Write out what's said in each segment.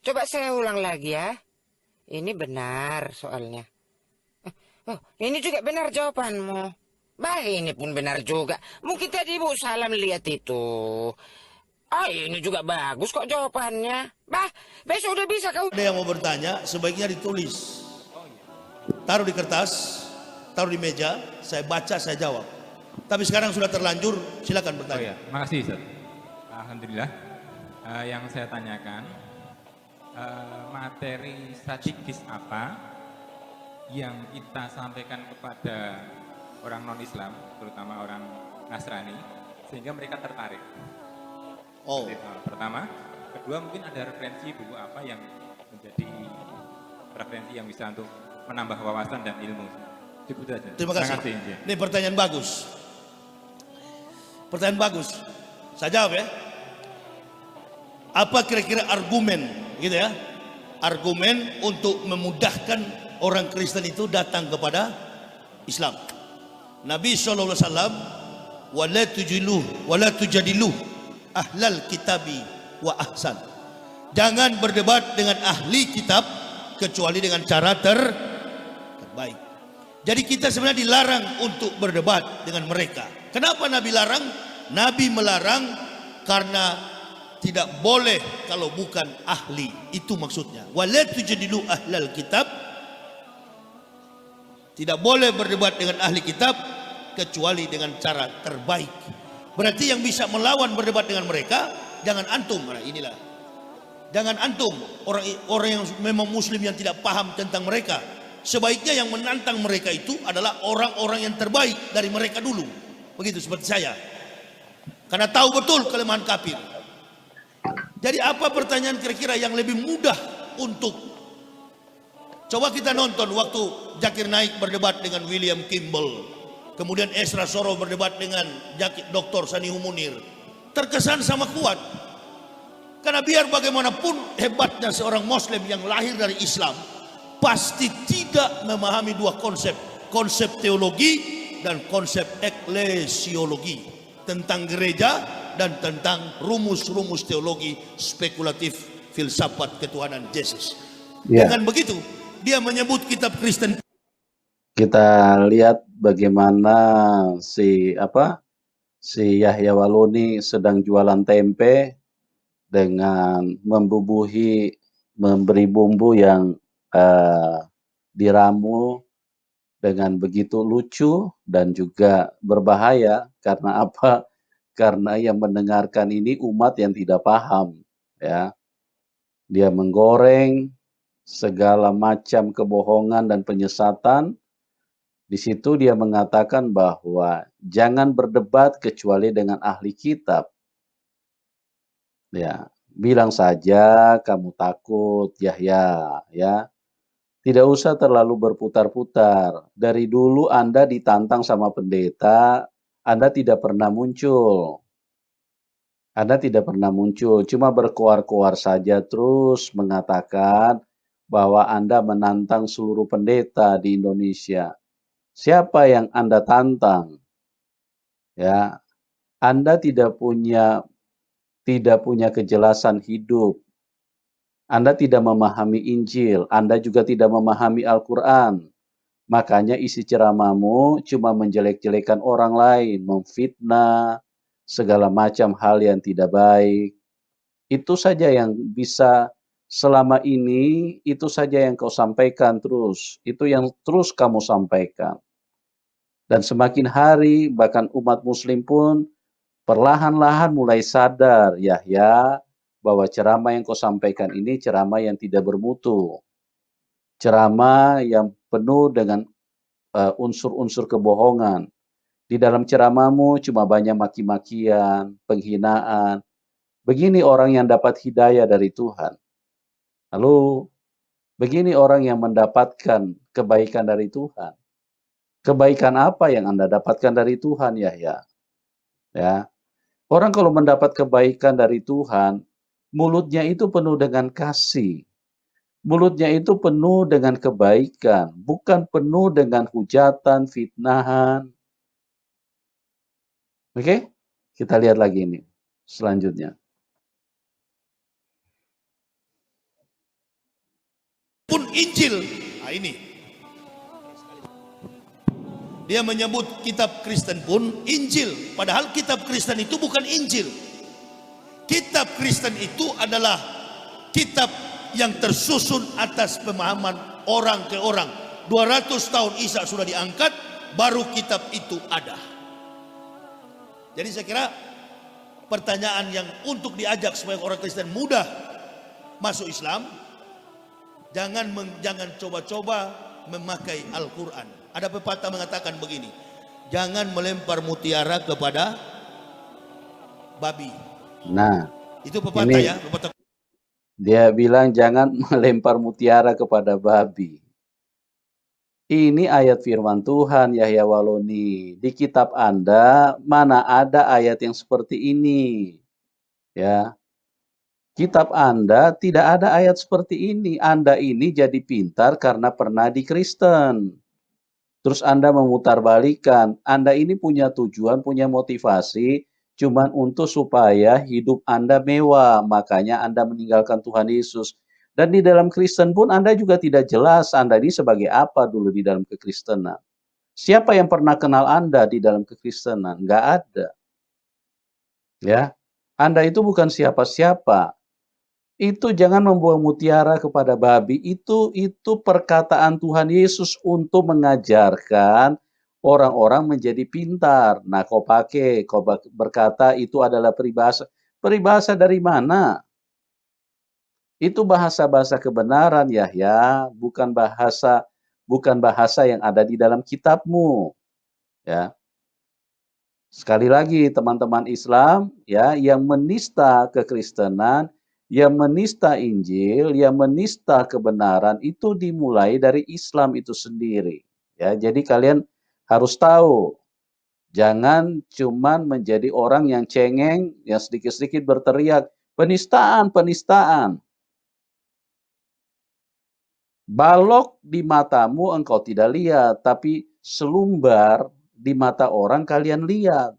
Coba saya ulang lagi ya. Ini benar soalnya. Oh, ini juga benar jawabanmu. Bah, ini pun benar juga. Mungkin tadi Ibu salah lihat itu. Ah, ini juga bagus kok jawabannya. Bah, besok udah bisa kau. Ada yang mau bertanya, sebaiknya ditulis. Taruh di kertas, taruh di meja, saya baca, saya jawab. Tapi sekarang sudah terlanjur, silakan Oh bertanya. ya, makasih Ustaz. Alhamdulillah. Yang saya tanyakan, materi strategis apa yang kita sampaikan kepada orang non-Islam, terutama orang Nasrani, sehingga mereka tertarik? Oh, Pertama. Kedua, mungkin ada referensi buku apa yang menjadi referensi yang bisa untuk menambah wawasan dan ilmu. Cukup saja. terima kasih. Injil. Ini pertanyaan bagus. Pertanyaan bagus. Saya jawab ya. Apa kira-kira argumen, gitu ya? Argumen untuk memudahkan orang Kristen itu datang kepada Islam. Nabi SAW, wala tujadilu ahlal kitabi wa ahsan. Jangan berdebat dengan ahli kitab kecuali dengan cara terbaik. Jadi kita sebenarnya dilarang untuk berdebat dengan mereka. Kenapa Nabi larang? Nabi melarang karena tidak boleh kalau bukan ahli. Itu maksudnya. Wala tujadilu ahlal kitab. Tidak boleh berdebat dengan ahli kitab kecuali dengan cara terbaik. Berarti yang bisa melawan berdebat dengan mereka jangan antum. Nah, inilah. Jangan antum orang yang memang muslim yang tidak paham tentang mereka. Sebaiknya yang menantang mereka itu adalah orang-orang yang terbaik dari mereka dulu. Begitu seperti saya. Karena tahu betul kelemahan kafir. Jadi apa pertanyaan kira-kira yang lebih mudah untuk coba kita nonton waktu Zakir Naik berdebat dengan William Kimball. Kemudian Esra Soro berdebat dengan Dr. Sanihu Munir. Terkesan sama kuat. Karena biar bagaimanapun hebatnya seorang muslim yang lahir dari Islam, pasti tidak memahami dua konsep. Konsep teologi dan konsep eklesiologi. Tentang gereja dan tentang rumus-rumus teologi spekulatif filsafat ketuhanan Yesus. Ya, Dengan begitu, dia menyebut kitab Kristen. kita lihat bagaimana si Yahya Waluni sedang jualan tempe dengan memberi bumbu yang diramu dengan begitu lucu dan juga berbahaya. Karena apa? Karena yang mendengarkan ini umat yang tidak paham, ya. Dia menggoreng segala macam kebohongan dan penyesatan. Di situ dia mengatakan bahwa jangan berdebat kecuali dengan ahli kitab. Ya, bilang saja kamu takut, Yahya, ya. Tidak usah terlalu berputar-putar. Dari dulu Anda ditantang sama pendeta, Anda tidak pernah muncul. Anda tidak pernah muncul, cuma berkoar-koar saja terus mengatakan bahwa Anda menantang seluruh pendeta di Indonesia. Siapa yang Anda tantang? Ya, Anda tidak punya kejelasan hidup. Anda tidak memahami Injil, Anda juga tidak memahami Al-Quran. Makanya isi ceramahmu cuma menjelek-jelekan orang lain, memfitnah, segala macam hal yang tidak baik. Itu saja yang bisa selama ini, itu saja yang kau sampaikan terus. Itu yang terus kamu sampaikan. Dan semakin hari, bahkan umat muslim pun perlahan-lahan mulai sadar, Yahya, bahwa ceramah yang kau sampaikan ini ceramah yang tidak bermutu. Ceramah yang penuh dengan unsur-unsur kebohongan. Di dalam ceramahmu cuma banyak maki-makian, penghinaan. Begini orang yang dapat hidayah dari Tuhan. Lalu, begini orang yang mendapatkan kebaikan dari Tuhan. Kebaikan apa yang Anda dapatkan dari Tuhan, Yahya? Ya. Orang kalau mendapat kebaikan dari Tuhan, mulutnya itu penuh dengan kasih. Mulutnya itu penuh dengan kebaikan, bukan penuh dengan hujatan, fitnahan. Oke? Kita lihat lagi ini selanjutnya. pun Injil. Nah, ini. Dia menyebut kitab Kristen pun Injil. Padahal kitab Kristen itu bukan Injil. Kitab Kristen itu adalah kitab yang tersusun atas pemahaman orang ke orang. 200 tahun Isa sudah diangkat, baru kitab itu ada. Jadi saya kira pertanyaan yang untuk diajak supaya orang Kristen mudah masuk Islam, jangan coba-coba memakai Al-Quran. Ada pepatah mengatakan begini, jangan melempar mutiara kepada babi. Nah, Itu pepatah ini ya, pepatah. dia bilang jangan melempar mutiara kepada babi. Ini ayat firman Tuhan, Yahya Waloni. Di kitab Anda mana ada ayat yang seperti ini? Ya. Kitab Anda tidak ada ayat seperti ini. Anda ini jadi pintar karena pernah di Kristen. Terus Anda memutarbalikan. Anda ini punya tujuan, punya motivasi cuman untuk supaya hidup Anda mewah. Makanya Anda meninggalkan Tuhan Yesus. Dan di dalam Kristen pun Anda juga tidak jelas Anda ini sebagai apa dulu di dalam kekristenan. Siapa yang pernah kenal Anda di dalam kekristenan? Nggak ada. Ya, Anda itu bukan siapa-siapa. Itu jangan membuang mutiara kepada babi. Itu perkataan Tuhan Yesus untuk mengajarkan orang-orang menjadi pintar. Nah, kau berkata itu adalah peribahasa. Peribahasa dari mana? Itu bahasa-bahasa kebenaran, Yahya, bukan bahasa yang ada di dalam kitabmu. Ya. Sekali lagi teman-teman Islam ya yang menista kekristenan, yang menista Injil, yang menista kebenaran itu dimulai dari Islam itu sendiri. Ya, jadi kalian harus tahu, jangan cuman menjadi orang yang cengeng, yang sedikit-sedikit berteriak, penistaan, penistaan. Balok di matamu engkau tidak lihat, tapi selumbar di mata orang kalian lihat.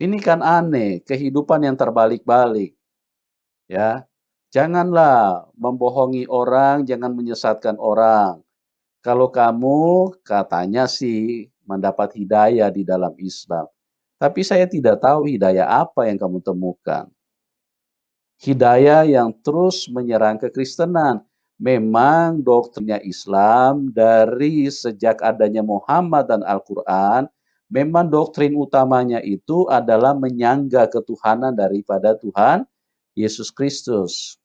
Ini kan aneh, kehidupan yang terbalik-balik. Ya, janganlah membohongi orang, jangan menyesatkan orang. Kalau kamu katanya sih mendapat hidayah di dalam Islam, tapi saya tidak tahu hidayah apa yang kamu temukan. Hidayah yang terus menyerang kekristenan. Memang doktrinnya Islam dari sejak adanya Muhammad dan Al-Quran, memang doktrin utamanya itu adalah menyangga ketuhanan daripada Tuhan Yesus Kristus.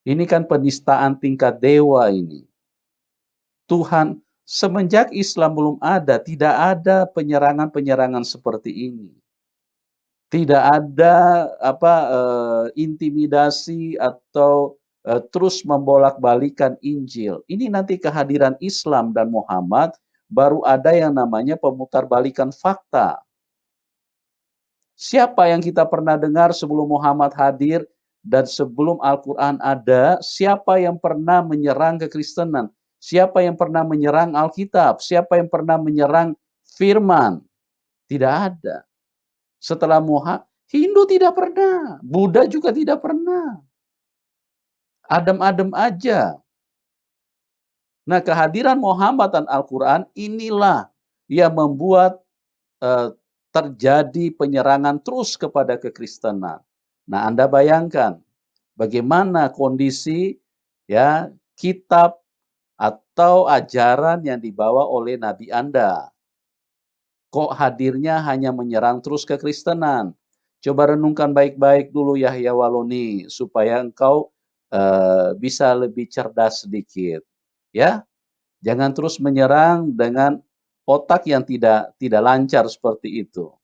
Ini kan penistaan tingkat dewa ini. Tuhan, semenjak Islam belum ada, tidak ada penyerangan-penyerangan seperti ini. Tidak ada intimidasi atau terus membolak-balikan Injil. Ini nanti kehadiran Islam dan Muhammad baru ada yang namanya pemutarbalikan fakta. Siapa yang kita pernah dengar sebelum Muhammad hadir dan sebelum Al-Quran ada, siapa yang pernah menyerang kekristenan? Siapa yang pernah menyerang Alkitab? Siapa yang pernah menyerang firman? Tidak ada. Setelah Muhammad, Hindu tidak pernah, Buddha juga tidak pernah. Adem-adem aja. Nah, kehadiran Muhammad dan Al-Quran inilah yang membuat terjadi penyerangan terus kepada kekristenan. Nah, Anda bayangkan bagaimana kondisi ya kitab atau ajaran yang dibawa oleh Nabi Anda. Kok hadirnya hanya menyerang terus kekristenan? Coba renungkan baik-baik dulu Yahya Waloni supaya engkau bisa lebih cerdas sedikit, ya. Jangan terus menyerang dengan otak yang tidak lancar seperti itu.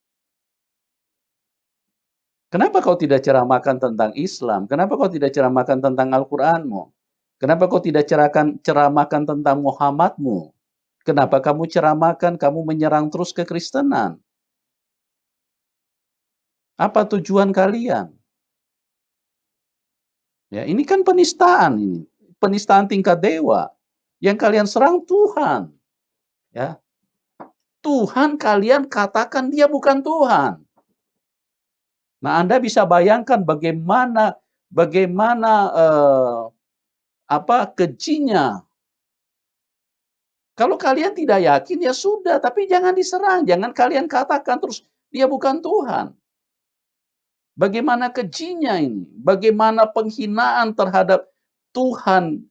Kenapa kau tidak ceramahkan tentang Islam? Kenapa kau tidak ceramahkan tentang Al-Quranmu? Kenapa kau tidak ceramahkan tentang Muhammadmu? Kenapa kamu ceramahkan, kamu menyerang terus kekristenan? Apa tujuan kalian? Ya, ini kan penistaan ini. Penistaan tingkat dewa. Yang kalian serang Tuhan. Ya. Tuhan kalian katakan dia bukan Tuhan. Nah, Anda bisa bayangkan bagaimana kejinya. Kalau kalian tidak yakin ya sudah, tapi jangan diserang, jangan kalian katakan terus dia bukan Tuhan. Bagaimana kejinya ini? Bagaimana penghinaan terhadap Tuhan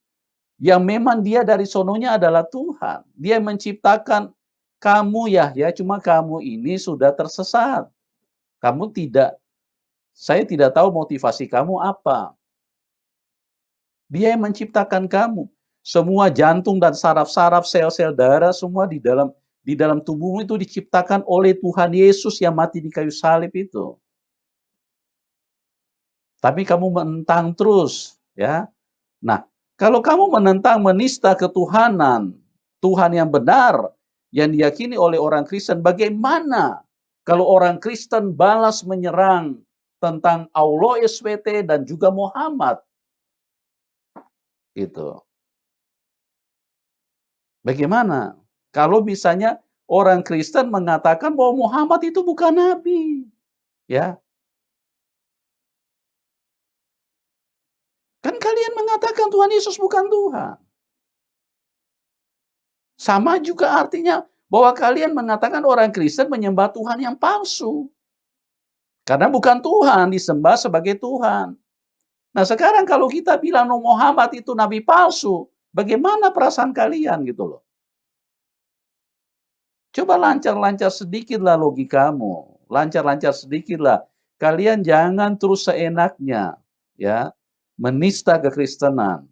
yang memang dia dari sononya adalah Tuhan. Dia menciptakan kamu ya, cuma kamu ini sudah tersesat. Kamu tidak, saya tidak tahu motivasi kamu apa. Dia yang menciptakan kamu. Semua jantung dan saraf-saraf, sel-sel darah, semua di dalam tubuhmu itu diciptakan oleh Tuhan Yesus yang mati di kayu salib itu. Tapi kamu menentang terus, ya. Nah, kalau kamu menentang, menista ketuhanan, Tuhan yang benar, yang diyakini oleh orang Kristen, bagaimana kalau orang Kristen balas menyerang tentang Allah SWT dan juga Muhammad? Gitu. Bagaimana kalau misalnya orang Kristen mengatakan bahwa Muhammad itu bukan nabi? Ya. Kan kalian mengatakan Tuhan Yesus bukan Tuhan. Sama juga artinya bahwa kalian mengatakan orang Kristen menyembah Tuhan yang palsu. Karena bukan Tuhan, disembah sebagai Tuhan. Nah sekarang kalau kita bilang Muhammad itu nabi palsu, bagaimana perasaan kalian gitu loh? Coba lancar-lancar sedikitlah logikamu, lancar-lancar sedikitlah. Kalian jangan terus seenaknya, ya, menista kekristenan.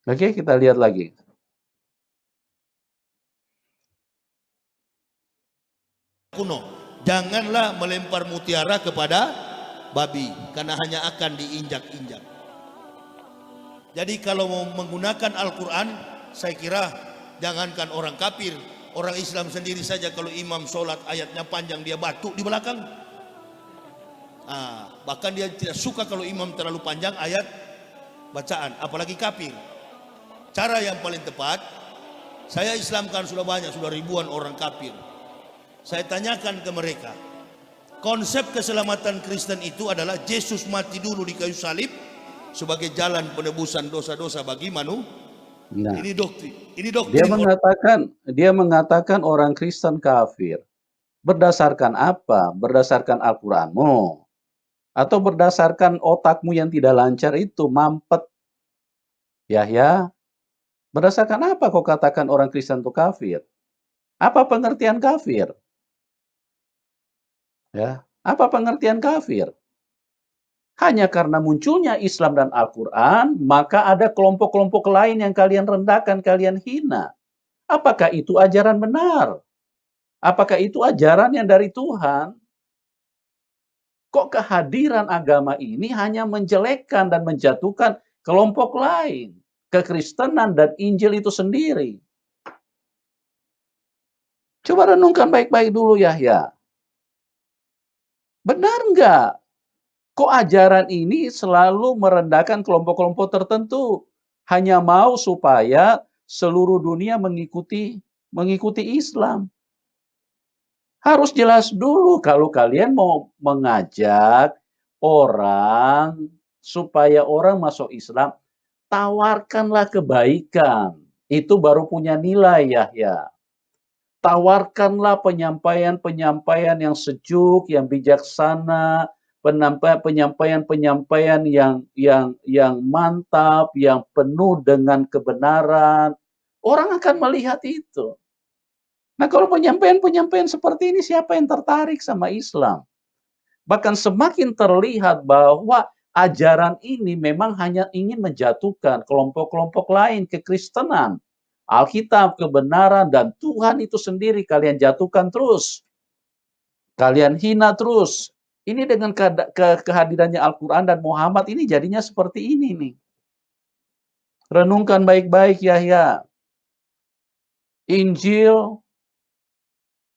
Oke, kita lihat lagi. Kuno, janganlah melempar mutiara kepada babi, karena hanya akan diinjak-injak. Jadi kalau mau menggunakan Al-Quran, saya kira jangankan orang kafir, orang Islam sendiri saja kalau imam sholat ayatnya panjang dia batuk di belakang. Bahkan dia tidak suka kalau imam terlalu panjang ayat bacaan, apalagi kafir. Cara yang paling tepat, saya Islamkan sudah banyak, sudah ribuan orang kafir. Saya tanyakan ke mereka, konsep keselamatan Kristen itu adalah Yesus mati dulu di kayu salib sebagai jalan penebusan dosa-dosa bagi manusia. Nah, Ini doktrin. Dia mengatakan orang Kristen kafir. Berdasarkan apa? Berdasarkan Al-Qur'anmu? Atau berdasarkan otakmu yang tidak lancar itu, mampet? Ya. Berdasarkan apa kau katakan orang Kristen itu kafir? Apa pengertian kafir? Ya, apa pengertian kafir? Hanya karena munculnya Islam dan Al-Quran, maka ada kelompok-kelompok lain yang kalian rendahkan, kalian hina. Apakah itu ajaran benar? Apakah itu ajaran yang dari Tuhan? Kok kehadiran agama ini hanya menjelekkan dan menjatuhkan kelompok lain? Kekristenan dan Injil itu sendiri. Coba renungkan baik-baik dulu ya. Benar enggak? Kok ajaran ini selalu merendahkan kelompok-kelompok tertentu? Hanya mau supaya seluruh dunia mengikuti Islam. Harus jelas dulu kalau kalian mau mengajak orang supaya orang masuk Islam, tawarkanlah kebaikan. Itu baru punya nilai ya. Tawarkanlah penyampaian-penyampaian yang sejuk, yang bijaksana, penyampaian-penyampaian yang mantap, yang penuh dengan kebenaran. Orang akan melihat itu. Nah, kalau penyampaian-penyampaian seperti ini, siapa yang tertarik sama Islam? Bahkan semakin terlihat bahwa ajaran ini memang hanya ingin menjatuhkan kelompok-kelompok lain, kekristenan, Alkitab, kebenaran, dan Tuhan itu sendiri kalian jatuhkan terus. Kalian hina terus. Ini dengan kehadirannya Al-Quran dan Muhammad ini jadinya seperti ini nih. Renungkan baik-baik ya. Injil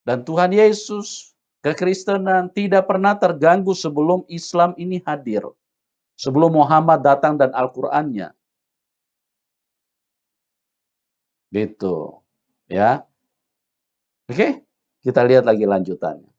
dan Tuhan Yesus, kekristenan tidak pernah terganggu sebelum Islam ini hadir. Sebelum Muhammad datang dan Al-Qurannya. Gitu. Ya. Oke, kita lihat lagi lanjutannya.